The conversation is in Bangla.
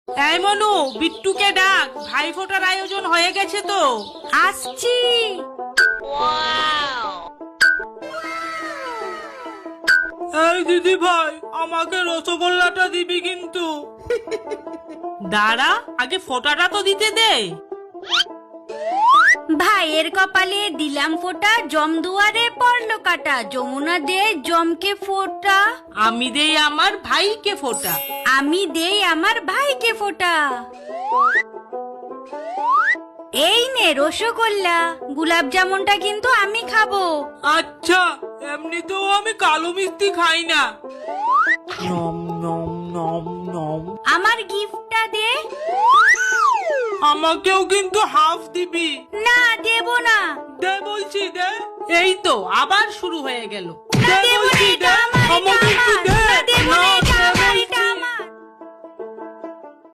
এই মনু, বিট্টুকে ডাক, ভাই ফোটার আয়োজন হয়ে গেছে তো। আসছি। এই দিদি ভাই, আমাকে রসগোল্লাটা দিবি কিন্তু। দাঁড়া, আগে ফোঁটাটা তো দিতে দে। ভাইয়ের কপালে দিলাম ফোঁটা, জম দুয়ারে পড়লো কাটা। যমুনা দে জমকে ফোঁটা, আমি দেই আমার ভাইকে ফোঁটা। আমি দেই আমার ভাইকে ফোঁটা। এই নে রসগোল্লা, গোলাপ জামুনটা কিন্তু আমি খাবো। আচ্ছা, এমনিতেও আমি কালো মিষ্টি খাই না। নম নম নম নম। আমার গিফটটা দে। আমাকেও কিন্তু হাফ দিবি। না দেব না। দে বলছি, দে। এই তো আবার শুরু হয়ে গেল। না দে দেব না, বলছি, এটা দে। আমার, এটা আমাকে একটু আমার। দে। না দেব না, না, এটা